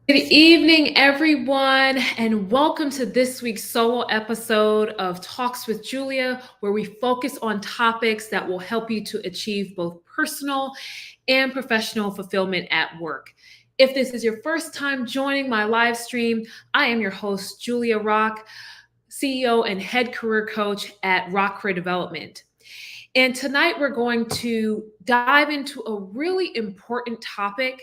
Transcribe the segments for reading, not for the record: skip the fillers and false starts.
Good evening, everyone, and welcome to this week's solo episode of Talks with Julia, where we focus on topics that will help you to achieve both personal and professional fulfillment at work. If this is your first time joining my live stream, I am your host, Julia Rock, CEO and head career coach at Rock Career Development. And tonight we're going to dive into a really important topic,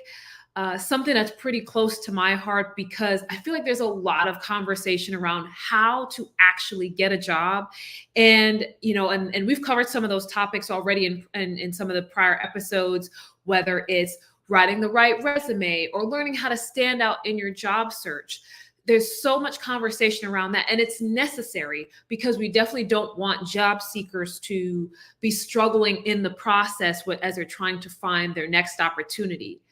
something that's pretty close to my heart because I feel like there's a lot of conversation around how to actually get a job. And we've covered some of those topics already in some of the prior episodes, whether it's writing the right resume or learning how to stand out in your job search. There's so much conversation around that, and it's necessary because we definitely don't want job seekers to be struggling in the process as they're trying to find their next opportunity.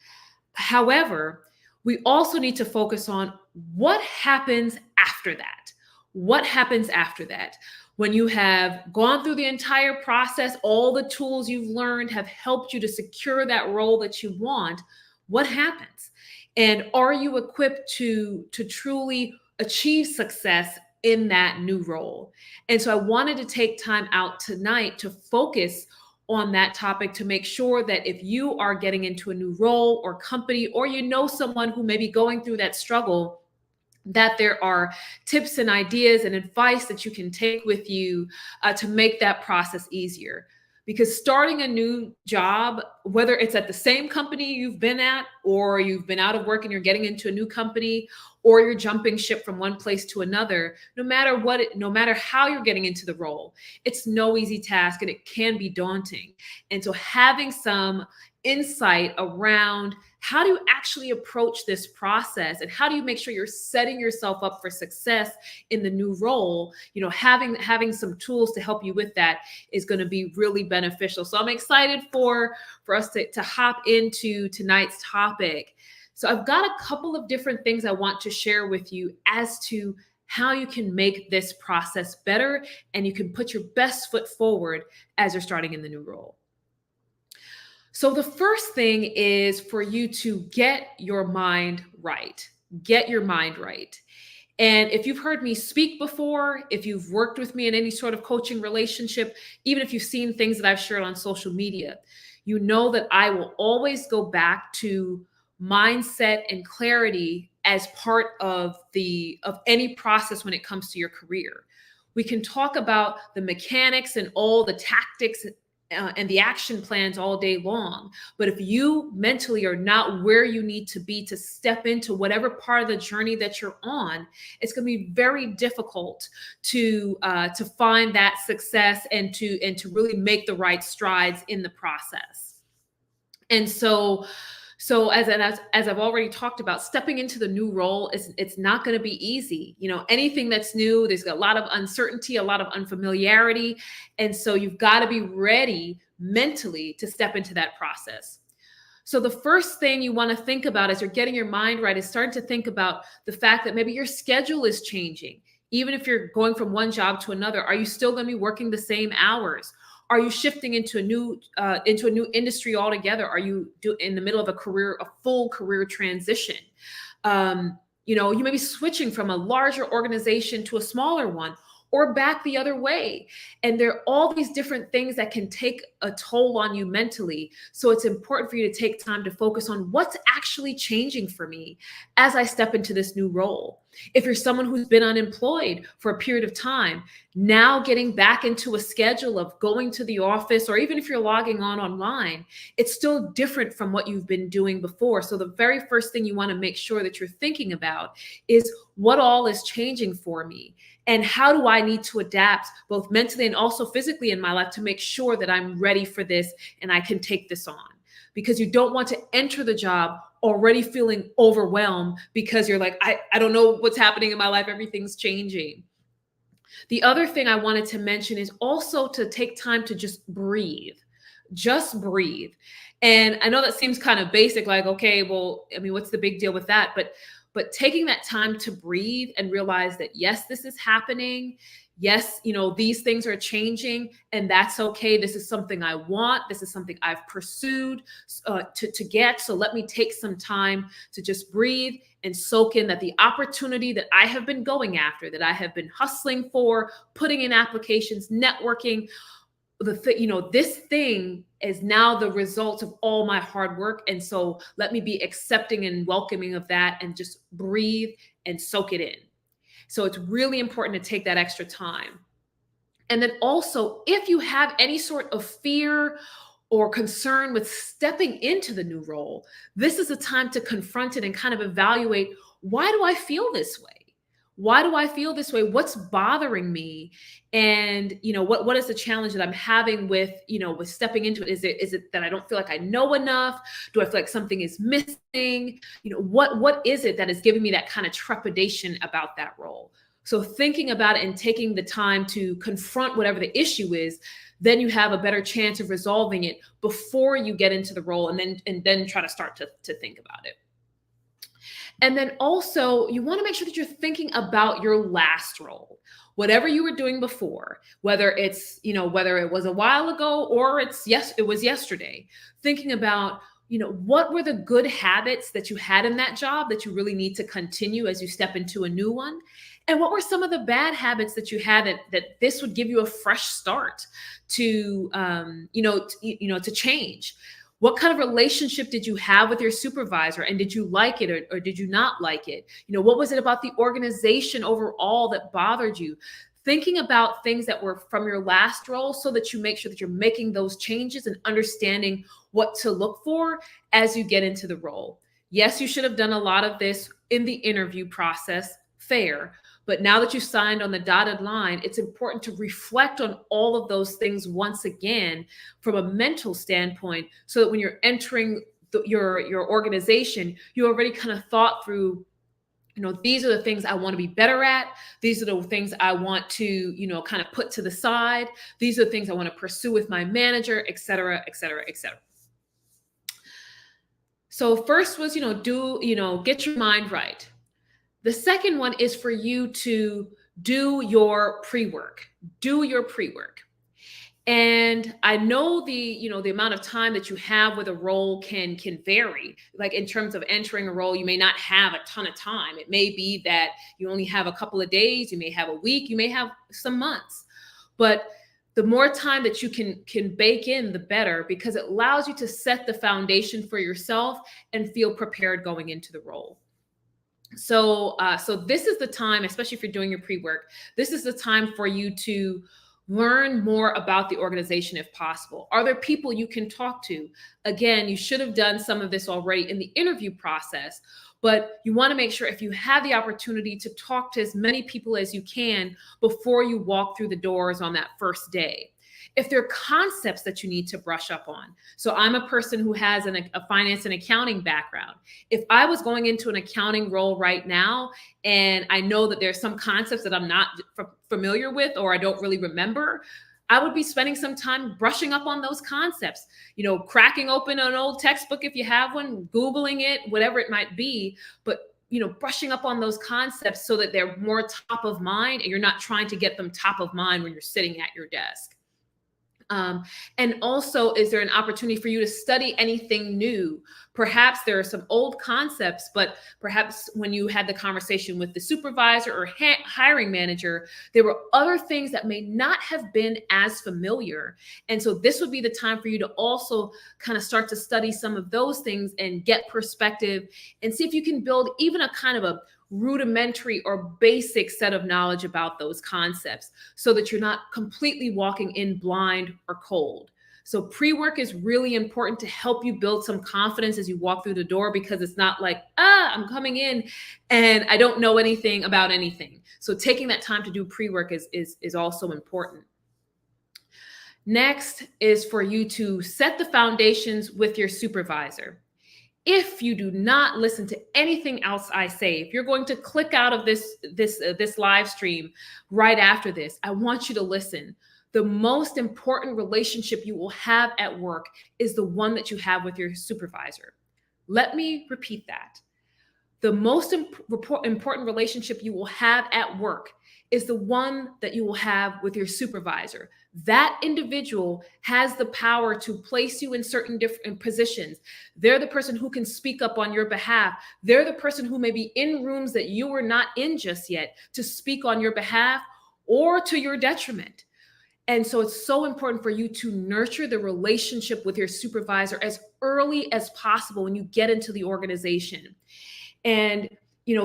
However, we also need to focus on what happens after that. What happens after that? When you have gone through the entire process, all the tools you've learned have helped you to secure that role that you want, what happens? And are you equipped to truly achieve success in that new role? And so I wanted to take time out tonight to focus on that topic to make sure that if you are getting into a new role or company, or you know someone who may be going through that struggle, that there are tips and ideas and advice that you can take with you to make that process easier. Because starting a new job, whether it's at the same company you've been at, or you've been out of work and you're getting into a new company, or you're jumping ship from one place to another, no matter how you're getting into the role, it's no easy task and it can be daunting. And so having some insight around how do you actually approach this process and how do you make sure you're setting yourself up for success in the new role, having some tools to help you with that is going to be really beneficial. So I'm excited for us to hop into tonight's topic. So I've got a couple of different things I want to share with you as to how you can make this process better and you can put your best foot forward as you're starting in the new role. So the first thing is for you to get your mind right. Get your mind right. And if you've heard me speak before, if you've worked with me in any sort of coaching relationship, even if you've seen things that I've shared on social media, you know that I will always go back to mindset and clarity as part of any process when it comes to your career. We can talk about the mechanics and all the tactics and the action plans all day long. But if you mentally are not where you need to be to step into whatever part of the journey that you're on, it's going to be very difficult to find that success and to really make the right strides in the process. And so as I've already talked about, stepping into the new role it's not going to be easy. Anything that's new, there's a lot of uncertainty, a lot of unfamiliarity, and so you've got to be ready mentally to step into that process. So the first thing you want to think about as you're getting your mind right is starting to think about the fact that maybe your schedule is changing. Even if you're going from one job to another, are you still going to be working the same hours? Are you shifting into a new industry altogether? Are you in the middle of a full career transition? You may be switching from a larger organization to a smaller one, or back the other way. And there are all these different things that can take a toll on you mentally. So it's important for you to take time to focus on what's actually changing for me as I step into this new role. If you're someone who's been unemployed for a period of time, now getting back into a schedule of going to the office, or even if you're logging on online, it's still different from what you've been doing before. So the very first thing you want to make sure that you're thinking about is what all is changing for me. And how do I need to adapt both mentally and also physically in my life to make sure that I'm ready for this and I can take this on? Because you don't want to enter the job already feeling overwhelmed because you're like, I don't know what's happening in my life. Everything's changing. The other thing I wanted to mention is also to take time to just breathe. Just breathe. And I know that seems kind of basic, like, okay, well, I mean, what's the big deal with that? But but taking that time to breathe and realize that, yes, this is happening. Yes, these things are changing, and that's okay. This is something I want. This is something I've pursued to get. So let me take some time to just breathe and soak in that the opportunity that I have been going after, that I have been hustling for, putting in applications, networking, this thing is now the result of all my hard work. And so let me be accepting and welcoming of that and just breathe and soak it in. So it's really important to take that extra time. And then also, if you have any sort of fear or concern with stepping into the new role, this is a time to confront it and kind of evaluate, why do I feel this way? Why do I feel this way? What's bothering me? And what is the challenge that I'm having with stepping into it? Is it that I don't feel like I know enough? Do I feel like something is missing? What is it that is giving me that kind of trepidation about that role? So thinking about it and taking the time to confront whatever the issue is, then you have a better chance of resolving it before you get into the role, and then try to start to think about it. And then also, you want to make sure that you're thinking about your last role, whatever you were doing before, whether it was a while ago or it was yesterday. Thinking about, what were the good habits that you had in that job that you really need to continue as you step into a new one? And what were some of the bad habits that you had that this would give you a fresh start to, to change? What kind of relationship did you have with your supervisor, and did you like it or did you not like it? What was it about the organization overall that bothered you? Thinking about things that were from your last role so that you make sure that you're making those changes and understanding what to look for as you get into the role. Yes, you should have done a lot of this in the interview process, fair. But now that you signed on the dotted line, it's important to reflect on all of those things once again from a mental standpoint, so that when you're entering your organization, you already kind of thought through, these are the things I want to be better at. These are the things I want to, kind of put to the side. These are the things I want to pursue with my manager, et cetera, et cetera, et cetera. So first was, get your mind right. The second one is for you to do your pre-work. Do your pre-work. And I know the amount of time that you have with a role can vary. Like in terms of entering a role, you may not have a ton of time. It may be that you only have a couple of days, you may have a week, you may have some months. But the more time that you can bake in, the better, because it allows you to set the foundation for yourself and feel prepared going into the role. So this is the time, especially if you're doing your pre-work, this is the time for you to learn more about the organization if possible. Are there people you can talk to? Again, you should have done some of this already in the interview process, but you want to make sure if you have the opportunity to talk to as many people as you can before you walk through the doors on that first day. If there are concepts that you need to brush up on. So I'm a person who has a finance and accounting background. If I was going into an accounting role right now, and I know that there's some concepts that I'm not familiar with or I don't really remember, I would be spending some time brushing up on those concepts, cracking open an old textbook if you have one, Googling it, whatever it might be, but brushing up on those concepts so that they're more top of mind and you're not trying to get them top of mind when you're sitting at your desk. And also, is there an opportunity for you to study anything new? Perhaps there are some old concepts, but perhaps when you had the conversation with the supervisor or hiring manager, there were other things that may not have been as familiar. And so this would be the time for you to also kind of start to study some of those things and get perspective and see if you can build even a kind of a rudimentary or basic set of knowledge about those concepts so that you're not completely walking in blind or cold. So pre-work is really important to help you build some confidence as you walk through the door, because it's not like, I'm coming in and I don't know anything about anything. So taking that time to do pre-work is also important. Next is for you to set the foundations with your supervisor. If you do not listen to anything else I say, if you're going to click out of this live stream right after this, I want you to listen. The most important relationship you will have at work is the one that you have with your supervisor. Let me repeat that. The most important relationship you will have at work is the one that you will have with your supervisor. That individual has the power to place you in certain different positions. They're the person who can speak up on your behalf. They're the person who may be in rooms that you are not in just yet to speak on your behalf or to your detriment. And so it's so important for you to nurture the relationship with your supervisor as early as possible when you get into the organization. And,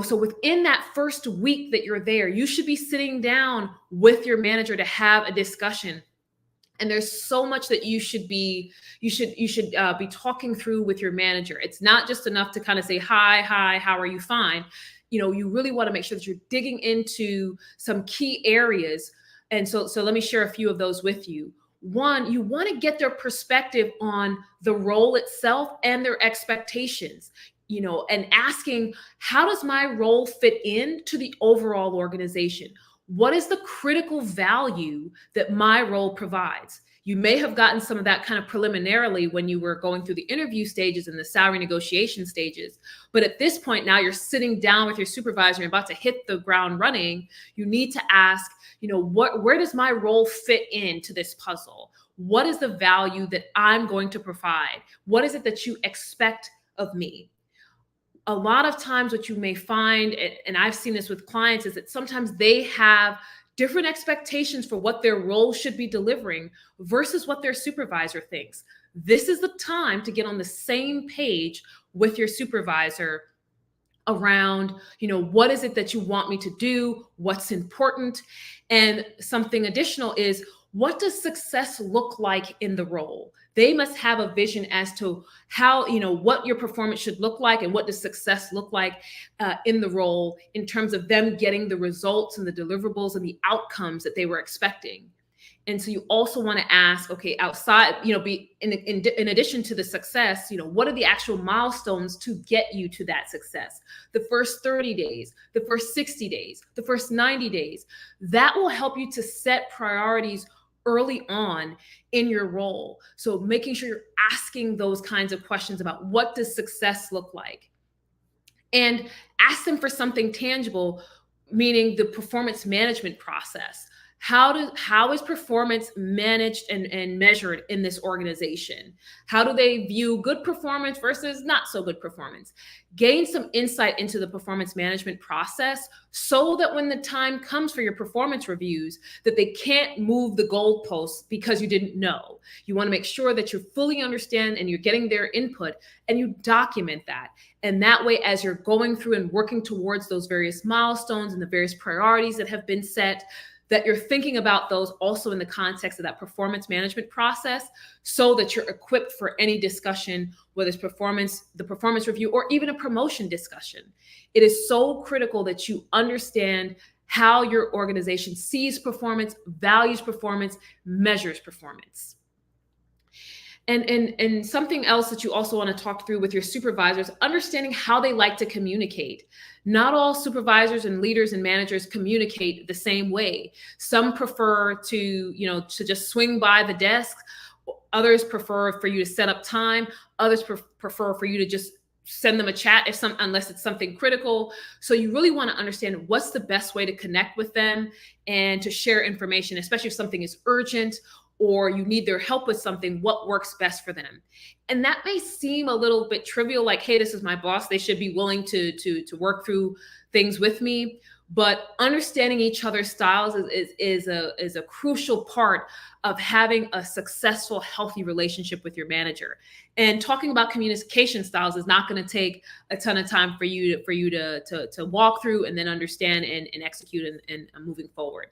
so within that first week that you're there, you should be sitting down with your manager to have a discussion. And there's so much that you should be talking through with your manager. It's not just enough to kind of say, hi, how are you? Fine. You really want to make sure that you're digging into some key areas. And so let me share a few of those with you. One, you want to get their perspective on the role itself and their expectations, and asking, how does my role fit into the overall organization? What is the critical value that my role provides? You may have gotten some of that kind of preliminarily when you were going through the interview stages and the salary negotiation stages. But at this point, now you're sitting down with your supervisor and about to hit the ground running. You need to ask, where does my role fit into this puzzle? What is the value that I'm going to provide? What is it that you expect of me? A lot of times what you may find, and I've seen this with clients, is that sometimes they have different expectations for what their role should be delivering versus what their supervisor thinks. This is the time to get on the same page with your supervisor around, what is it that you want me to do? What's important? And something additional is, what does success look like in the role? They must have a vision as to how, what your performance should look like and what does success look like in the role in terms of them getting the results and the deliverables and the outcomes that they were expecting. And so you also want to ask, okay, outside, be in addition to the success, what are the actual milestones to get you to that success? The first 30 days, the first 60 days, the first 90 days, that will help you to set priorities early on in your role. So making sure you're asking those kinds of questions about what does success look like, and ask them for something tangible, meaning the performance management process. How is performance managed and measured in this organization? How do they view good performance versus not so good performance? Gain some insight into the performance management process so that when the time comes for your performance reviews, that they can't move the goalposts because you didn't know. You want to make sure that you fully understand and you're getting their input and you document that. And that way, as you're going through and working towards those various milestones and the various priorities that have been set, that you're thinking about those also in the context of that performance management process, so that you're equipped for any discussion, whether it's the performance review, or even a promotion discussion. It is so critical that you understand how your organization sees performance, values performance, measures performance. And something else that you also want to talk through with your supervisors, understanding how they like to communicate. Not all supervisors and leaders and managers communicate the same way. Some prefer to just swing by the desk. Others prefer for you to set up time. Others prefer for you to just send them a chat unless it's something critical. So you really want to understand what's the best way to connect with them and to share information, especially if something is urgent or you need their help with something, what works best for them. And that may seem a little bit trivial, like, hey, this is my boss, they should be willing to work through things with me. But understanding each other's styles is a crucial part of having a successful, healthy relationship with your manager. And talking about communication styles is not going to take a ton of time for you to walk through and then understand and execute and moving forward.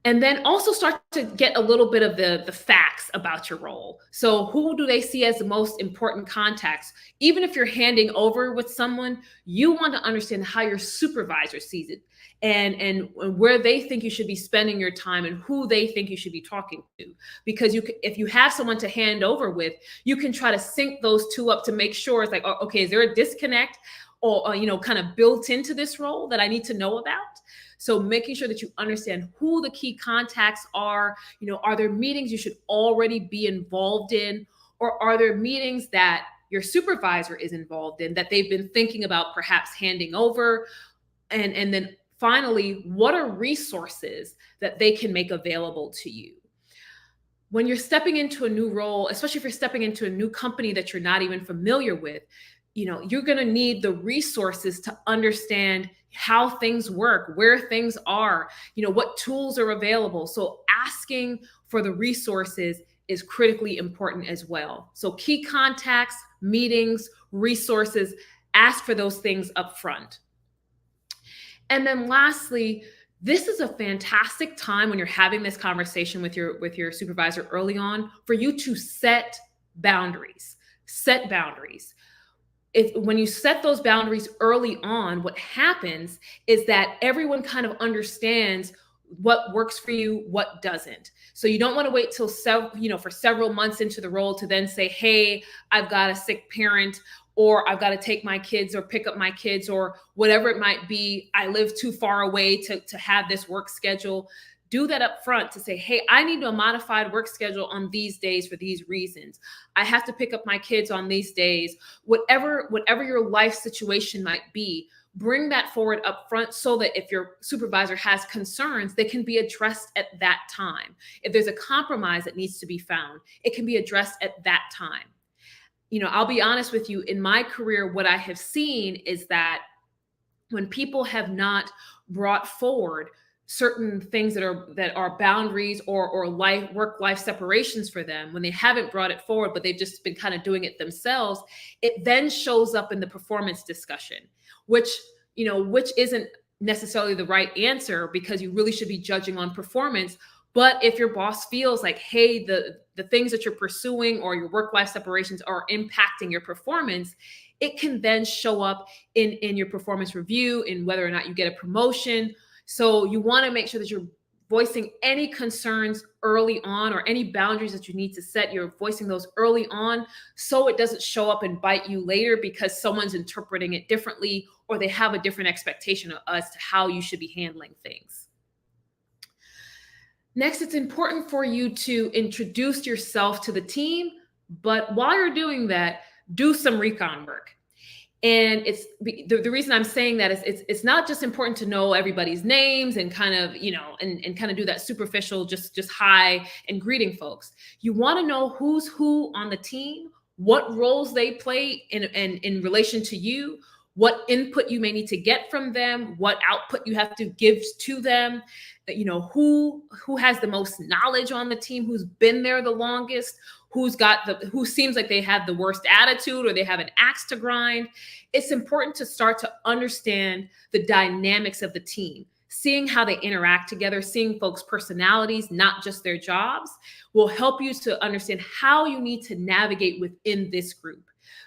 And then also start to get a little bit of the facts about your role. So who do they see as the most important contacts? Even if you're handing over with someone, you want to understand how your supervisor sees it and where they think you should be spending your time and who they think you should be talking to. Because if you have someone to hand over with, you can try to sync those two up to make sure it's like, oh, okay, is there a disconnect or kind of built into this role that I need to know about? So making sure that you understand who the key contacts are, are there meetings you should already be involved in, or are there meetings that your supervisor is involved in, that they've been thinking about perhaps handing over? And then finally, what are resources that they can make available to you? When you're stepping into a new role, especially if you're stepping into a new company that you're not even familiar with, you're going to need the resources to understand how things work, where things are, what tools are available. So asking for the resources is critically important as well. So key contacts, meetings, resources, ask for those things up front. And then lastly, this is a fantastic time when you're having this conversation with your supervisor early on for you to set boundaries. Set boundaries. When you set those boundaries early on, what happens is that everyone kind of understands what works for you, what doesn't. So you don't want to wait till for several months into the role to then say, "Hey, I've got a sick parent," or "I've got to take my kids or pick up my kids," or whatever it might be. "I live too far away to have this work schedule." Do that up front to say, "Hey, I need a modified work schedule on these days for these reasons. I have to pick up my kids on these days." Whatever your life situation might be, bring that forward up front so that if your supervisor has concerns, they can be addressed at that time. If there's a compromise that needs to be found, it can be addressed at that time. I'll be honest with you, in my career, what I have seen is that when people have not brought forward certain things that are boundaries or work life separations for them, when they haven't brought it forward, but they've just been kind of doing it themselves, it then shows up in the performance discussion, which isn't necessarily the right answer, because you really should be judging on performance. But if your boss feels like, hey, the things that you're pursuing or your work life separations are impacting your performance, it can then show up in your performance review, in whether or not you get a promotion. So you want to make sure that you're voicing any concerns early on, or any boundaries that you need to set. You're voicing those early on so it doesn't show up and bite you later because someone's interpreting it differently, or they have a different expectation as to how you should be handling things. Next, it's important for you to introduce yourself to the team, but while you're doing that, do some recon work. And it's the reason I'm saying that is it's not just important to know everybody's names and kind of, and kind of do that superficial, just hi and greeting folks. You want to know who's who on the team, what roles they play in relation to you, what input you may need to get from them, what output you have to give to them, who has the most knowledge on the team, who's been there the longest, who seems like they have the worst attitude or they have an axe to grind. It's important to start to understand the dynamics of the team. Seeing how they interact together, seeing folks' personalities, not just their jobs, will help you to understand how you need to navigate within this group.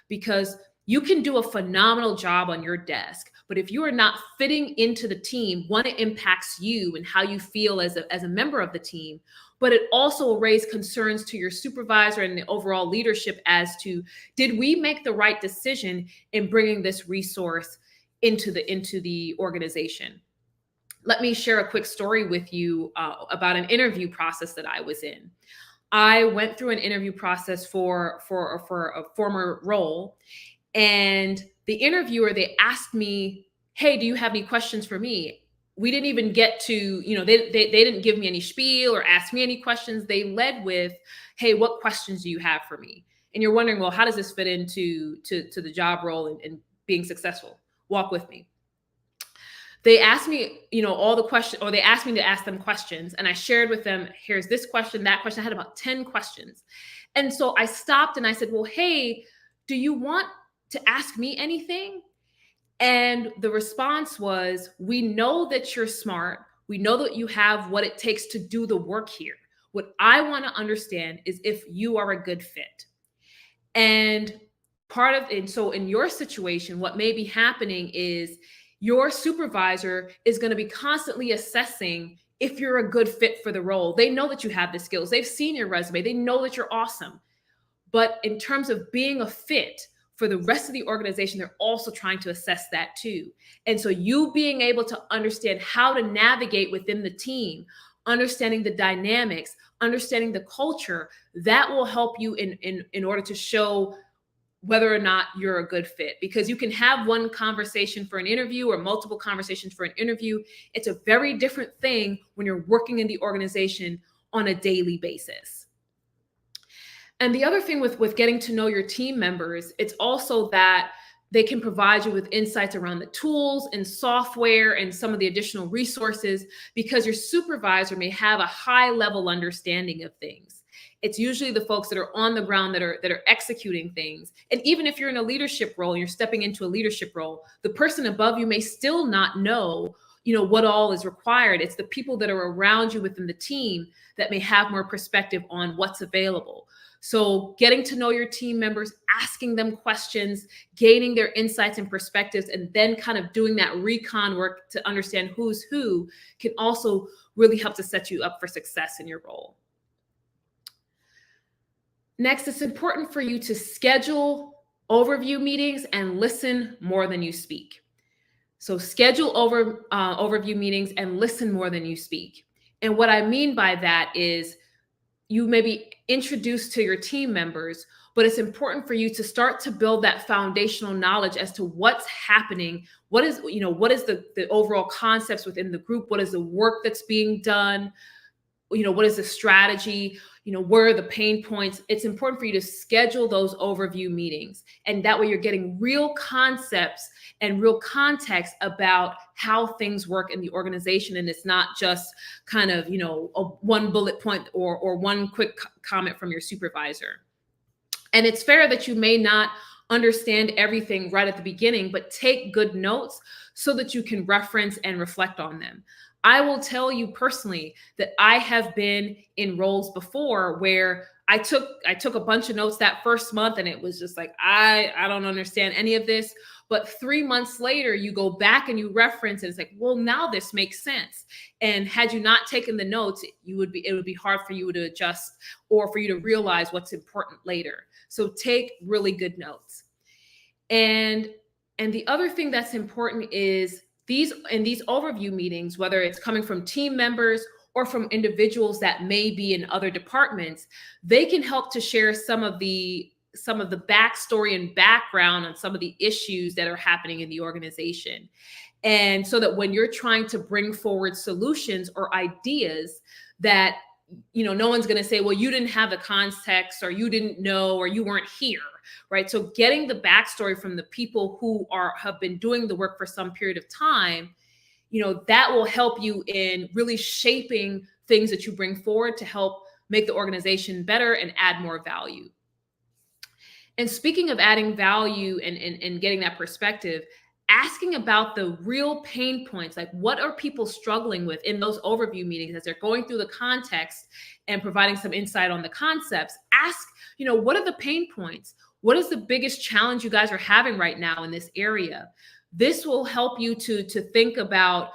Because you can do a phenomenal job on your desk, but if you are not fitting into the team, one, it impacts you and how you feel as a member of the team, but it also will raise concerns to your supervisor and the overall leadership as to, did we make the right decision in bringing this resource into the organization? Let me share a quick story with you about an interview process that I was in. I went through an interview process for a former role, and the interviewer, they asked me, "Hey, do you have any questions for me?" We didn't even get to, they didn't give me any spiel or ask me any questions. They led with, "Hey, what questions do you have for me?" And you're wondering, well, how does this fit into the job role and being successful? Walk with me. They asked me, all the questions, or they asked me to ask them questions, and I shared with them, here's this question, that question. I had about 10 questions. And so I stopped and I said, well, hey, do you want to ask me anything? And the response was, we know that you're smart. We know that you have what it takes to do the work here. What I want to understand is if you are a good fit. And so in your situation, what may be happening is your supervisor is going to be constantly assessing if you're a good fit for the role. They know that you have the skills. They've seen your resume. They know that you're awesome. But in terms of being a fit for the rest of the organization, they're also trying to assess that too. And so you being able to understand how to navigate within the team, understanding the dynamics, understanding the culture, that will help you in order to show whether or not you're a good fit, because you can have one conversation for an interview or multiple conversations for an interview. It's a very different thing when you're working in the organization on a daily basis. And the other thing with getting to know your team members, it's also that they can provide you with insights around the tools and software and some of the additional resources, because your supervisor may have a high level understanding of things. It's usually the folks that are on the ground that are executing things. And even if you're in a leadership role and you're stepping into a leadership role, the person above you may still not know, what all is required. It's the people that are around you within the team that may have more perspective on what's available. So getting to know your team members, asking them questions, gaining their insights and perspectives, and then kind of doing that recon work to understand who's who can also really help to set you up for success in your role. Next, it's important for you to schedule overview meetings and listen more than you speak. So schedule overview meetings and listen more than you speak. And what I mean by that is you may be introduced to your team members, but it's important for you to start to build that foundational knowledge as to what's happening. What is the overall concepts within the group? What is the work that's being done? What is the strategy? Where are the pain points? It's important for you to schedule those overview meetings. And that way you're getting real concepts and real context about how things work in the organization. And it's not just kind of, a one bullet point or one quick comment from your supervisor. And it's fair that you may not understand everything right at the beginning, but take good notes so that you can reference and reflect on them. I will tell you personally that I have been in roles before where I took a bunch of notes that first month and it was just like, I don't understand any of this. But 3 months later, you go back and you reference and it's like, well, now this makes sense. And had you not taken the notes, it would be hard for you to adjust or for you to realize what's important later. So take really good notes. And the other thing that's important is these overview meetings, whether it's coming from team members or from individuals that may be in other departments, they can help to share some of the backstory and background on some of the issues that are happening in the organization. And so that when you're trying to bring forward solutions or ideas that, no one's going to say, well, you didn't have the context or you didn't know or you weren't here, right? So getting the backstory from the people who have been doing the work for some period of time, that will help you in really shaping things that you bring forward to help make the organization better and add more value. And speaking of adding value and getting that perspective, asking about the real pain points, like what are people struggling with in those overview meetings as they're going through the context and providing some insight on the concepts. Ask, what are the pain points? What is the biggest challenge you guys are having right now in this area? This will help you to think about,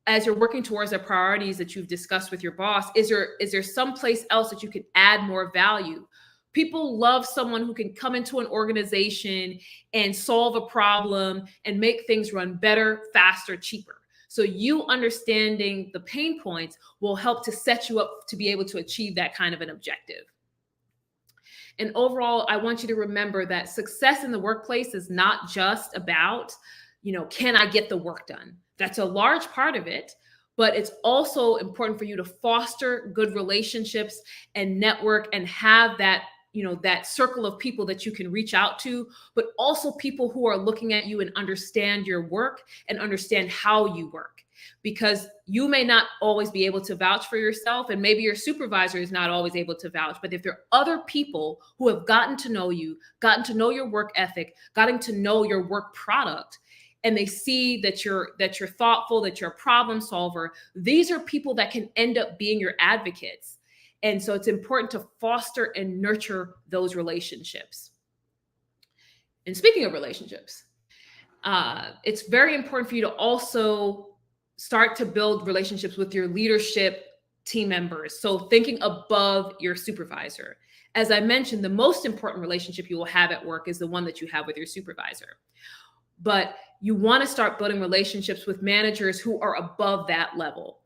as you're working towards the priorities that you've discussed with your boss, is there someplace else that you can add more value? People love someone who can come into an organization and solve a problem and make things run better, faster, cheaper. So you understanding the pain points will help to set you up to be able to achieve that kind of an objective. And overall, I want you to remember that success in the workplace is not just about, can I get the work done? That's a large part of it. But it's also important for you to foster good relationships and network and have that, that circle of people that you can reach out to, but also people who are looking at you and understand your work and understand how you work. Because you may not always be able to vouch for yourself, and maybe your supervisor is not always able to vouch. But if there are other people who have gotten to know you, gotten to know your work ethic, gotten to know your work product, and they see that you're thoughtful, that you're a problem solver, these are people that can end up being your advocates. And so it's important to foster and nurture those relationships. And speaking of relationships, it's very important for you to also start to build relationships with your leadership team members. So thinking above your supervisor. As I mentioned, the most important relationship you will have at work is the one that you have with your supervisor. But you want to start building relationships with managers who are above that level.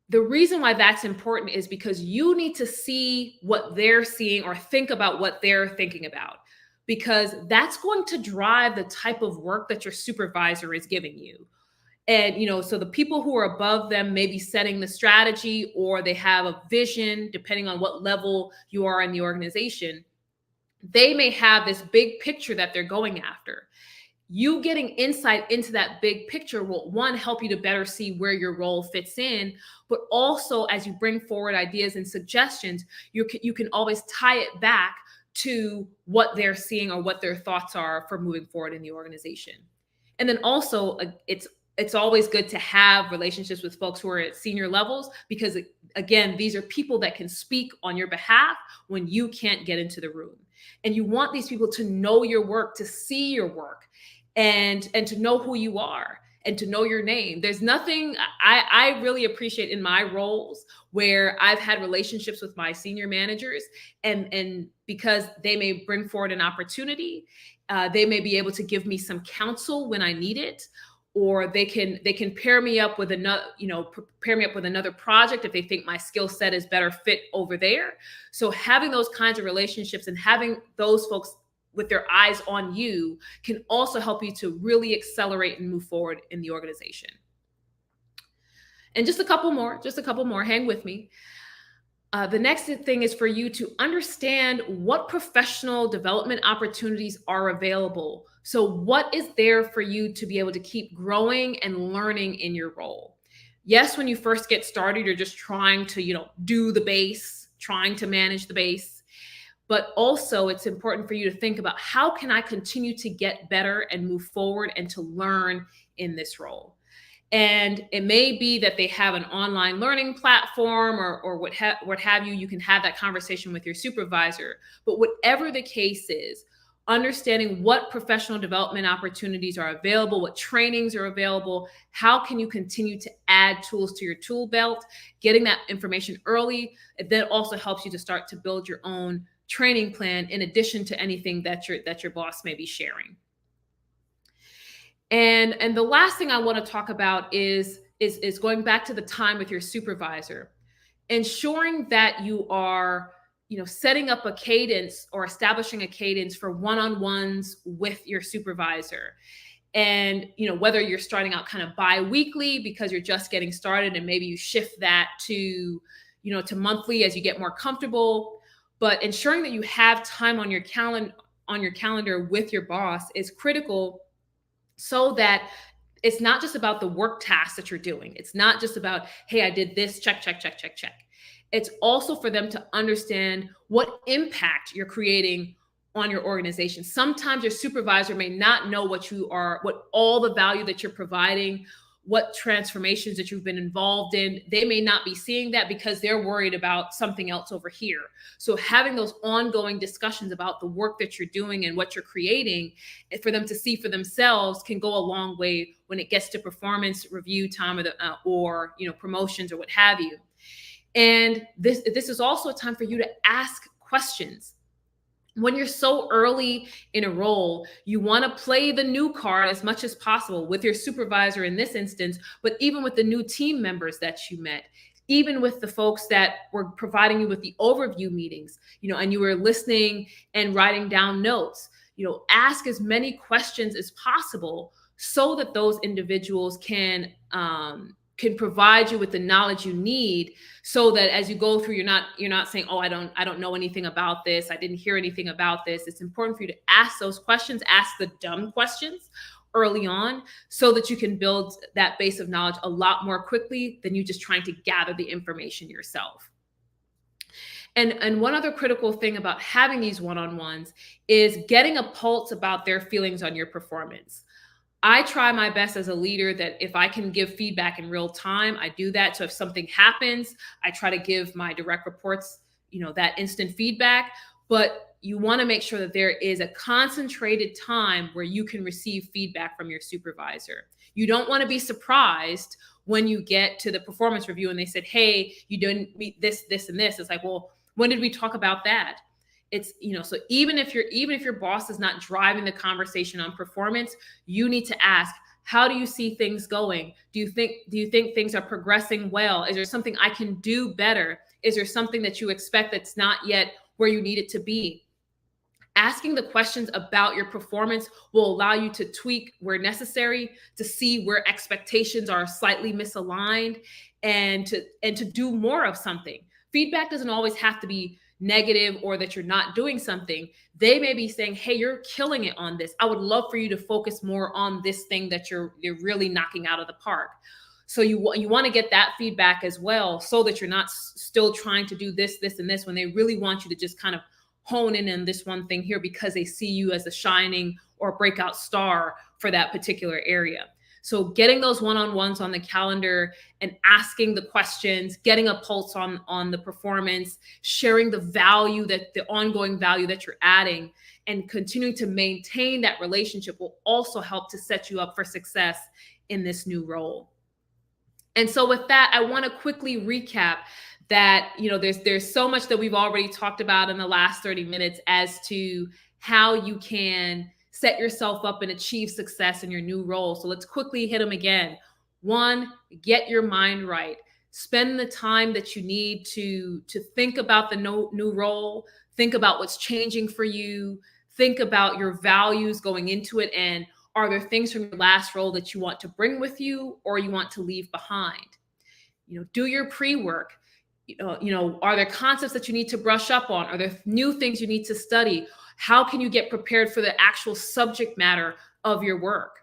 The reason why that's important is because you need to see what they're seeing or think about what they're thinking about. because that's going to drive the type of work that your supervisor is giving you. And, so the people who are above them may be setting the strategy, or they have a vision, depending on what level you are in the organization. They may have this big picture that they're going after. You getting insight into that big picture will, one, help you to better see where your role fits in, but also as you bring forward ideas and suggestions, you can always tie it back to what they're seeing or what their thoughts are for moving forward in the organization. And then also, it's always good to have relationships with folks who are at senior levels, because again, these are people that can speak on your behalf when you can't get into the room. And you want these people to know your work, to see your work, and to know who you are, and to know your name. There's nothing I really appreciate in my roles where I've had relationships with my senior managers, and because they may bring forward an opportunity, they may be able to give me some counsel when I need it, or they can pair me up with another project if they think my skill set is better fit over there. So having those kinds of relationships and having those folks with their eyes on you can also help you to really accelerate and move forward in the organization. And just a couple more, hang with me. The next thing is for you to understand what professional development opportunities are available. So what is there for you to be able to keep growing and learning in your role? Yes, when you first get started, you're just trying to, do the base, trying to manage the base. But also it's important for you to think about, how can I continue to get better and move forward and to learn in this role? And it may be that they have an online learning platform or what have you. You can have that conversation with your supervisor. But whatever the case is, understanding what professional development opportunities are available, what trainings are available, how can you continue to add tools to your tool belt, getting that information early, that also helps you to start to build your own training plan in addition to anything that your boss may be sharing. And the last thing I want to talk about is going back to the time with your supervisor, ensuring that you are, setting up a cadence or establishing a cadence for one-on-ones with your supervisor. And, whether you're starting out kind of bi-weekly because you're just getting started, and maybe you shift that to monthly as you get more comfortable, but ensuring that you have time on your calendar with your boss is critical, so that it's not just about the work tasks that you're doing. It's not just about, hey, I did this, check, check, check, check, check. It's also for them to understand what impact you're creating on your organization. Sometimes your supervisor may not know what all the value that you're providing, what transformations that you've been involved in. They may not be seeing that because they're worried about something else over here. So having those ongoing discussions about the work that you're doing and what you're creating for them to see for themselves can go a long way when it gets to performance review time, or promotions or what have you. And this is also a time for you to ask questions. When you're so early in a role, you want to play the new card as much as possible with your supervisor in this instance, but even with the new team members that you met, even with the folks that were providing you with the overview meetings, and you were listening and writing down notes, ask as many questions as possible so that those individuals can provide you with the knowledge you need, so that as you go through, you're not saying, oh, I don't know anything about this, I didn't hear anything about this. It's important for you to ask those questions, ask the dumb questions early on, so that you can build that base of knowledge a lot more quickly than you just trying to gather the information yourself. And one other critical thing about having these one-on-ones is getting a pulse about their feelings on your performance. I try my best as a leader that if I can give feedback in real time, I do that. So if something happens, I try to give my direct reports, that instant feedback. But you want to make sure that there is a concentrated time where you can receive feedback from your supervisor. You don't want to be surprised when you get to the performance review and they said, hey, you didn't meet this, this, and this. It's like, well, when did we talk about that? It's, so even if your boss is not driving the conversation on performance, you need to ask, how do you see things going? Do you think things are progressing well? Is there something I can do better? Is there something that you expect that's not yet where you need it to be? Asking the questions about your performance will allow you to tweak where necessary, to see where expectations are slightly misaligned, and to do more of something. Feedback doesn't always have to be negative or that you're not doing something. They may be saying, "Hey, you're killing it on this. I would love for you to focus more on this thing that you're really knocking out of the park." So you want to get that feedback as well, so that you're not still trying to do this, and this, when they really want you to just kind of hone in on this one thing here because they see you as a shining or breakout star for that particular area. So getting those one-on-ones on the calendar and asking the questions, getting a pulse on the performance, sharing the value, that the ongoing value that you're adding, and continuing to maintain that relationship will also help to set you up for success in this new role. And so with that, I want to quickly recap that, there's so much that we've already talked about in the last 30 minutes as to how you can set yourself up and achieve success in your new role. So let's quickly hit them again. One, get your mind right. Spend the time that you need to think about the new role, think about what's changing for you, think about your values going into it, and are there things from your last role that you want to bring with you or you want to leave behind? Do your pre-work. Are there concepts that you need to brush up on? Are there new things you need to study? How can you get prepared for the actual subject matter of your work?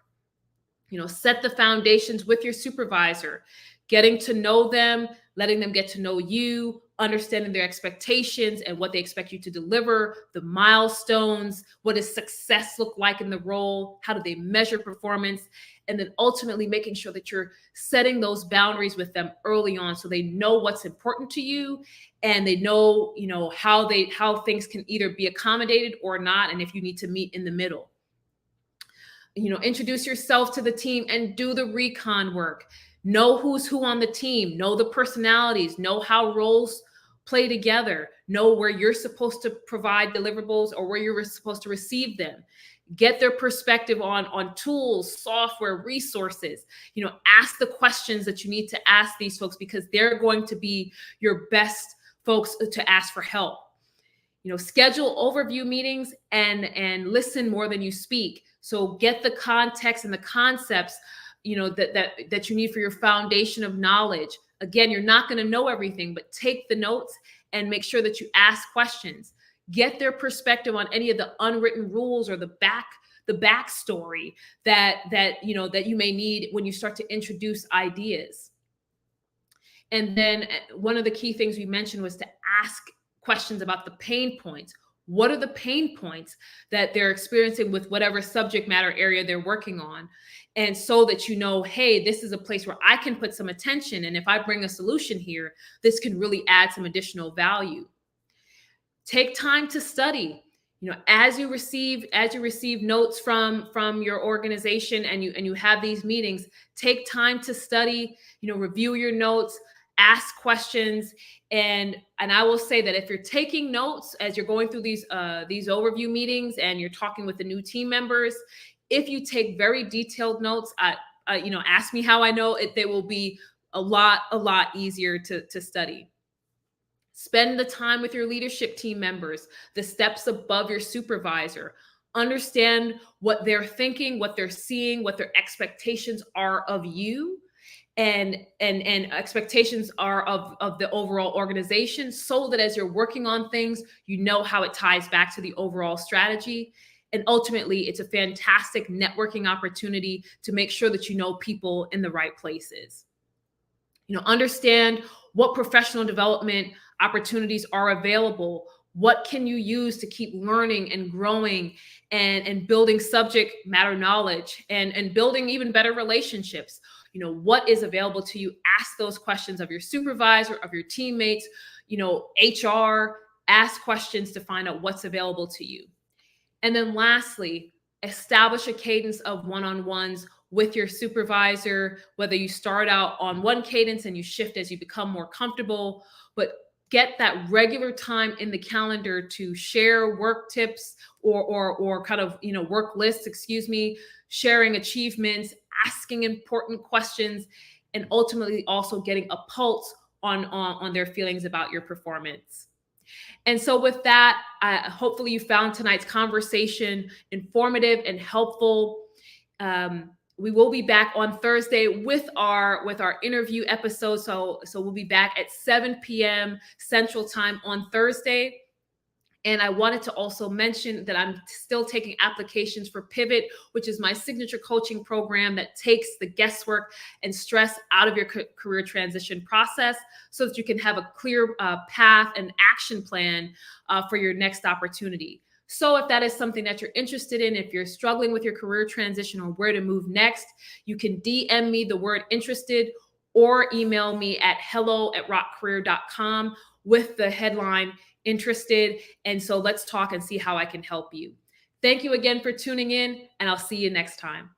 Set the foundations with your supervisor, getting to know them, letting them get to know you, understanding their expectations and what they expect you to deliver, the milestones, what does success look like in the role, how do they measure performance, and then ultimately making sure that you're setting those boundaries with them early on so they know what's important to you, and they know, how things can either be accommodated or not, and if you need to meet in the middle. Introduce yourself to the team and do the recon work. Know who's who on the team, know the personalities, know how roles play together, know where you're supposed to provide deliverables or where you're supposed to receive them. Get their perspective on tools, software, resources. Ask the questions that you need to ask these folks because they're going to be your best folks to ask for help. Schedule overview meetings and listen more than you speak. So get the context and the concepts, that you need for your foundation of knowledge. Again, you're not going to know everything, but take the notes and make sure that you ask questions. Get their perspective on any of the unwritten rules or the backstory that you may need when you start to introduce ideas. And then one of the key things we mentioned was to ask questions about the pain points. What are the pain points that they're experiencing with whatever subject matter area they're working on? And so that hey, this is a place where I can put some attention. And if I bring a solution here, this can really add some additional value. Take time to study. As you receive notes from your organization and you have these meetings, take time to study, review your notes, ask questions. And I will say that if you're taking notes as you're going through these overview meetings and you're talking with the new team members, if you take very detailed notes, ask me how I know it. They will be a lot easier to study. Spend the time with your leadership team members, the steps above your supervisor. Understand what they're thinking, what they're seeing, what their expectations are of you, and expectations are of the overall organization, so that as you're working on things, how it ties back to the overall strategy. And ultimately, it's a fantastic networking opportunity to make sure that you know people in the right places. Understand what professional development opportunities are available. What can you use to keep learning and growing and building subject matter knowledge and building even better relationships? What is available to you? Ask those questions of your supervisor, of your teammates, HR. Ask questions to find out what's available to you. And then lastly, establish a cadence of one-on-ones with your supervisor, whether you start out on one cadence and you shift as you become more comfortable, but get that regular time in the calendar to share work tips or kind of, work lists, sharing achievements, asking important questions, and ultimately also getting a pulse on their feelings about your performance. And so with that, hopefully you found tonight's conversation informative and helpful. We will be back on Thursday with our interview episode. So we'll be back at 7 p.m. Central Time on Thursday. And I wanted to also mention that I'm still taking applications for Pivot, which is my signature coaching program that takes the guesswork and stress out of your career transition process so that you can have a clear path and action plan for your next opportunity. So if that is something that you're interested in, if you're struggling with your career transition or where to move next, you can DM me the word interested or email me at hello@rockcareer.com with the headline interested. And so let's talk and see how I can help you. Thank you again for tuning in, and I'll see you next time.